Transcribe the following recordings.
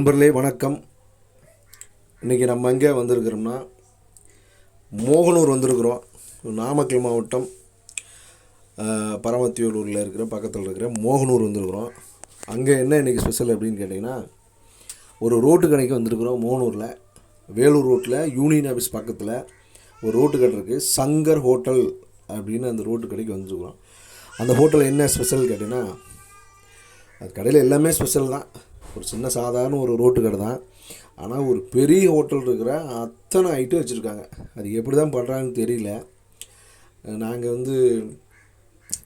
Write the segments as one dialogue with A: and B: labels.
A: நண்பர்களே வணக்கம். இன்றைக்கி நம்ம எங்கே வந்திருக்கிறோம்னா மோகனூர் வந்திருக்கிறோம். நாமக்கல் மாவட்டம் பரமத்திவேலூரில் இருக்கிற பக்கத்தில் இருக்கிற மோகனூர் வந்திருக்கிறோம். அங்கே என்ன இன்றைக்கி ஸ்பெஷல் அப்படின்னு கேட்டிங்கன்னா, ஒரு ரோட்டு கடைக்கு வந்திருக்கிறோம். மோகனூரில் வேலூர் ரோட்டில் யூனியன் ஆஃபீஸ் பக்கத்தில் ஒரு ரோட்டு கடை இருக்குது, சங்கர் ஹோட்டல் அப்படின்னு. அந்த ரோட்டு கடைக்கு வந்துருக்குறோம். அந்த ஹோட்டலில் என்ன ஸ்பெஷல் கேட்டிங்கன்னா, அது கடையில் எல்லாமே ஸ்பெஷல் தான். ஒரு சின்ன சாதாரண ஒரு ரோட்டு கடை தான். ஆனால் ஒரு பெரிய ஹோட்டல் இருக்கிற அத்தனை ஐட்டம் வச்சுருக்காங்க. அது எப்படி தான் பண்ணுறாங்கன்னு தெரியல. நாங்கள்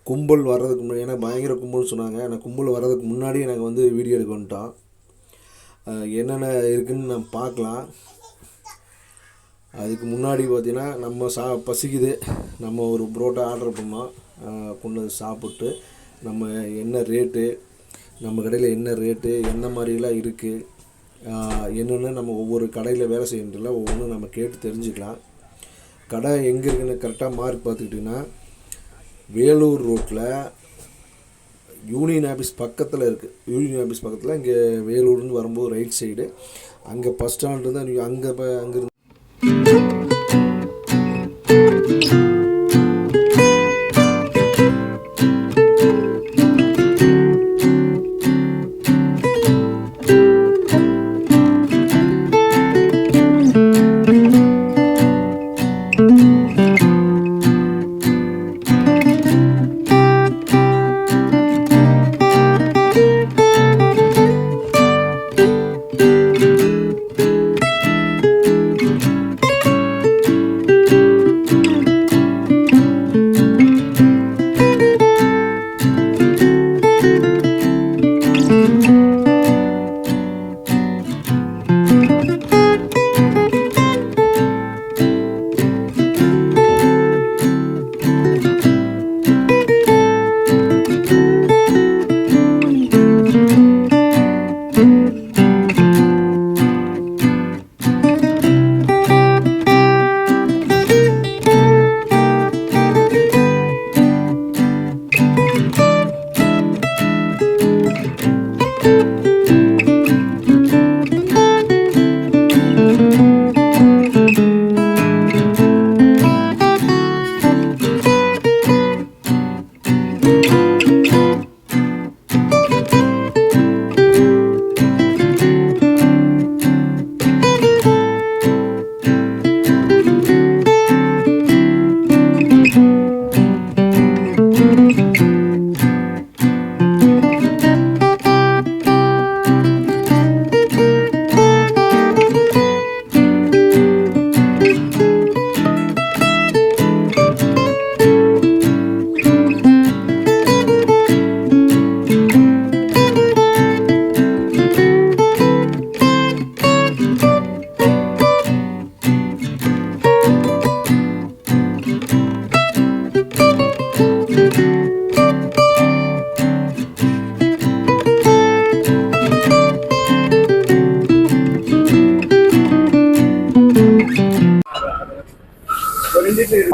A: கும்பல் வர்றதுக்கு முன்னாடி, ஏன்னா பயங்கர கும்பல்னு சொன்னாங்க. ஆனால் கும்பல் வர்றதுக்கு முன்னாடி நாங்கள் வீடியோ எடுக்க வந்துட்டோம். என்னென்ன இருக்குதுன்னு நம்ம பார்க்கலாம். அதுக்கு முன்னாடி பார்த்திங்கன்னா, நம்ம பசிக்குது, நம்ம ஒரு புரோட்டா ஆர்டர் பண்ணோம். கொண்டு சாப்பிட்டு நம்ம என்ன ரேட்டு, நம்ம கடையில் என்ன ரேட்டு, என்ன மாதிரிலாம் இருக்குது, என்னென்னு நம்ம ஒவ்வொரு கடையில் வேலை செய்யறதில்ல ஒவ்வொன்றும் நம்ம கேட்டு தெரிஞ்சுக்கலாம். கடை எங்கே இருக்குன்னு கரெக்டாக மார்க் பார்த்துக்கிட்டிங்கன்னா, வேலூர் ரோட்டில் யூனியன் ஆஃபீஸ் பக்கத்தில் இருக்குது. யூனியன் ஆஃபீஸ் பக்கத்தில் இங்கே வேலூர்னு வரும்போது ரைட் சைடு, அங்கே பஸ் ஸ்டாண்டு தான். அங்கேருந்து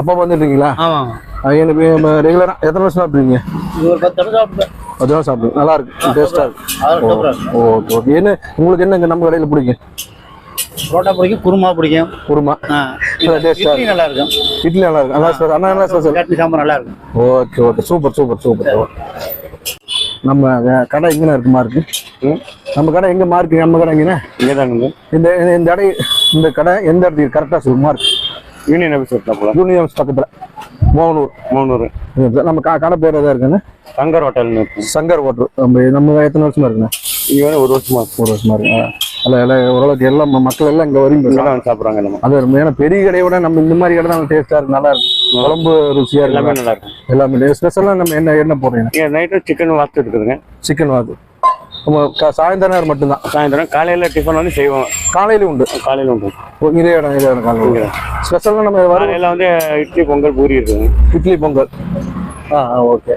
B: அப்பா வந்துட்டீங்களா?
C: ஆமாம்.
B: எனக்கு ரெகுலரா எத்தனை வருஷம் சாப்பிடுவீங்க?
C: ஒரு 10 வருஷம் சாப்பிடுவேன்.
B: 10 வருஷம் சாப்பிடுங்க. நல்லா இருக்கு, டேஸ்டா இருக்கு. ஓகே. என்ன உங்களுக்கு என்ன நம்ம கடையில் பிடிக்கும்?
C: புரோட்டா பிடிக்கும், குருமா பிடிக்கும்.
B: குருமா
C: இட்லி நல்லா இருக்கும்.
B: இட்லி நல்லா இருக்கும். நல்லா சார். அண்ணா என்ன சார்?
C: சட்னி சாம்பார் நல்லா இருக்கும்.
B: Okay okay, super super super. நம்ம கடை எங்கே இருக்குமா இருக்கு? நம்ம கடை எங்க மார்க்கு? நம்ம கடை எங்கண்ணா?
C: இங்கே தாங்க.
B: இந்த கடை, இந்த கடை எந்த இடத்துக்கு கரெக்டாக சொல்லு மார்க்?
C: யூனியன் ஆஃபீஸ் பக்கத்தில்.
B: யூனியன் ஆஃபீஸ் பக்கத்தில் மோகனூர். நம்ம கடை பேர் எதாவது இருக்குண்ணா?
C: சங்கர் ஹோட்டல்னு இருக்கு.
B: சங்கர் ஹோட்டல். நம்ம எத்தனை வருஷமா இருக்குண்ணா?
C: இங்கே ஒரு வருஷமா
B: இருக்கு. எல்லாம் ஓரளவுக்கு எல்லாம் மக்கள் எல்லாம் இங்கே வரும்
C: சாப்பிட்றாங்க.
B: அது ஏன்னா பெரிய கடையை விட நம்ம இந்த மாதிரி கடை தான் டேஸ்டா இருக்கு, நல்லா இருக்கும். குழம்பு ருசியா இருக்கு,
C: எல்லாமே நல்லா இருக்கும்.
B: எல்லாமே ஸ்பெஷலாக நம்ம என்ன போடுறீங்க?
C: நைட்டு சிக்கன் வாத்து இருக்குதுங்க.
B: சிக்கன் வாத்து சாயந்தரம் நேரம் மட்டும்தான்.
C: சாயந்தரம் காலையில் டிஃபன் செய்வோம்.
B: காலையில உண்டு.
C: காலையில் உண்டு.
B: இதே இடம் காலையில் ஸ்பெஷலாக நம்ம
C: காலையில் இட்லி பொங்கல் பூரி இருக்குதுங்க.
B: இட்லி பொங்கல். ஓகே.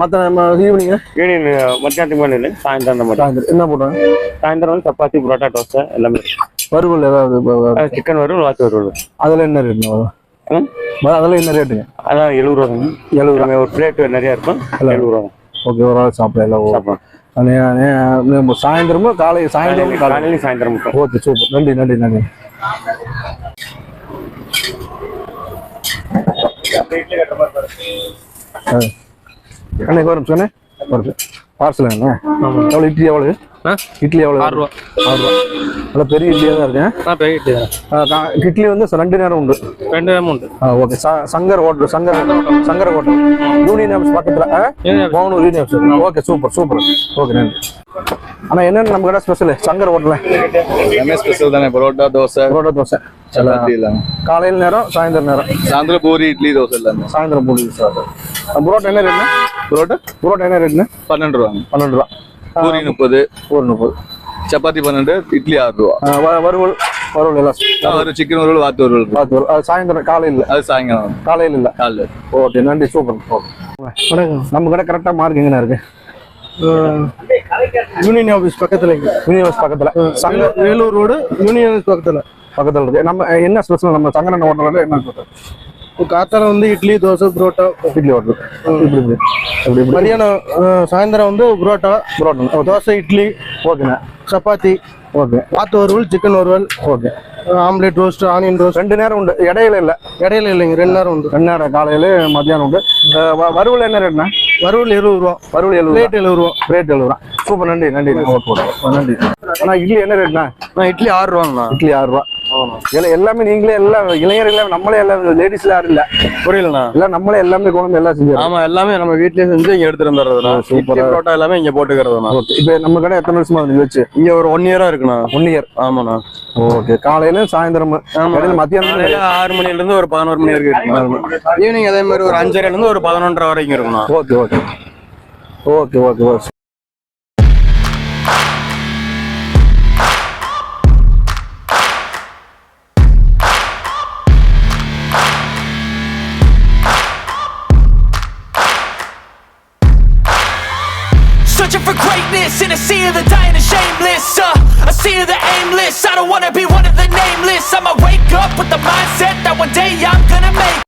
B: மற்ற நம்ம ஈவினிங்
C: மத்தியானத்துக்கு மேலே இல்லை, சாயந்தரம் மட்டும்.
B: என்ன போடுறாங்க?
C: சாயந்தரம் சப்பாத்தி, புரோட்டா, தோசை எல்லாமே.
B: வறுவல் ஏதாவது?
C: சிக்கன் வறுவல், வாத்து வறுவல்.
B: அதில் என்ன ரேட்டுங்க வரும்? அதெல்லாம் என்ன ரேட்டுங்க?
C: அதான் 70 ரூபாங்க.
B: 70 ரூபா.
C: ஒரு பிளேட் நிறையா இருக்கும், 70 ரூபா.
B: ஓகே, ஒரு ஆள் சாப்பிடலாம்.
C: சாப்பிடலாம்.
B: சாயந்தரமும் சாயந்தரமும்
C: காலையில சாயந்தரம் மட்டும்.
B: ஓகே சூப்பர், நன்றி நன்றி நன்றி. அண்ணே வரும் சொன்னேன் வருது பார்சல் என்ன எவ்வளோ இட்லி எவ்வளவு? இட்லி எவ்வளோ?
C: 6 ரூபா.
B: 6 ரூபா. நல்லா பெரிய இட்லியாக தான் இருக்கேன்.
C: பெரிய இட்லி தான்.
B: இட்லி வந்து 2 நேரம் உண்டு.
C: 2 நேரமும் உண்டு.
B: Okay. Shankar hotel, Shankar hotel union office பக்கத்தில் Mohanur union office. Okay super super. Okay நன்றி. ஆனால் என்னென்ன நம்ம கடை ஸ்பெஷலு சங்கர் ஹோட்டலில்?
D: எல்லாமே ஸ்பெஷல் தானே. பரோட்டா தோசை சப்பாத்தி எல்லாமே.
B: காலையில் நேரம் சாயந்தரம் நேரம்.
D: சாயந்தரம் பூரி இட்லி தோசை எல்லாமே.
B: சாயந்தரம் பூரி சார். புரோட்டா என்ன ரேட்னா? புரோட்டா என்ன ரேட்னா?
D: 12 ரூபா.
B: 12 ரூபா.
D: பூரி 30.
B: ஒரு 30.
D: சப்பாத்தி 12, இட்லி 6 ரூபா.
B: வறுவல் எல்லாம்
D: ஒரு சிக்கன் வறுவல், வாத்து வறுவல்.
B: அது சாயந்தரம், காலையில்
D: அது சாயங்காலம்.
B: காலையில் இல்லை.
D: காலையில்.
B: ஓகே நன்றி சூப்பர். ஓகே நம்ம கடை கரெக்டாக மார்க் எங்கண்ணா இருக்கு?
E: யூனியன் ஆஃபீஸ் பக்கத்துல
B: யூனியன் ஆஃபீஸ் பக்கத்தில்
E: Shankar Vellore road union office பக்கத்துல
B: இருக்கு. நம்ம என்ன ஸ்பெஷல் நம்ம சங்கரன் ஹோட்டலில் என்ன ஸ்பெஷல்?
E: காத்தால வந்து இட்லி தோசை புரோட்டா.
B: இட்லி ஹோட்டல் இப்படி
E: மதியானம் சாயந்தரம் வந்து புரோட்டா தோசை இட்லி.
B: ஓகேண்ணா.
E: சப்பாத்தி.
B: ஓகே.
E: வாத்து வறுவல், சிக்கன் வறுவல்.
B: Okay.
E: Omelette roast, onion roast.
B: 2 நேரம் உண்டு, இடையில இல்லை.
E: இடையில இல்லைங்க, 2 நேரம் உண்டு.
B: 2 நேரம் காலையில் மத்தியானம் உண்டு. வறுவல் என்ன ரேட்ண்ணா?
E: வறுவல் 70 ரூபா.
B: வறுவல் 70.
E: ரேட் 70 ரூபா.
B: ரேட் 70 ரூபா. சூப்பர் நன்றி நன்றி. நன்றி. அண்ணா இட்லி என்ன ரேட்ண்ணா?
E: இட்லி 6 ரூபாங்கண்ணா.
B: இட்லி 6 ரூபா. எல்லாமே நீங்களே எல்லாம் இளைஞர்கள் நம்மளே எல்லாம் லேடிஸ்ல யாரும் இல்ல?
E: புரியலண்ணா.
B: எல்லாம் நம்மளே எல்லாமே கொண்டு எல்லாம் செஞ்சு.
E: ஆமா, எல்லாமே நம்ம வீட்லயே செஞ்சு இங்க எடுத்துட்டு வந்துடுறதுண்ணா.
B: சூப்பர்.
E: புரோட்டா எல்லாமே இங்க போட்டுக்கிறதுண்ணா.
B: இப்போ நம்ம கடை எத்தனை வருஷமா நீங்க வச்சு?
E: இங்க ஒரு 1 இயரா இருக்குண்ணா.
B: 1 இயர்.
E: ஆமாண்ணா.
B: ஓகே. காலையில சாயந்தரம் மத்தியானம்
E: 6 மணில இருந்து ஒரு 11 மணி வரைக்கும். ஈவினிங் அதே மாதிரி ஒரு 5:30ல இருந்து ஒரு 11:30 வரைக்கும் இருக்குண்ணா.
B: Okay okay okay okay okay.
F: Searching for greatness in a sea of the dying and shameless. A sea of the aimless. I don't wanna be one of the nameless. I'ma wake up with the mindset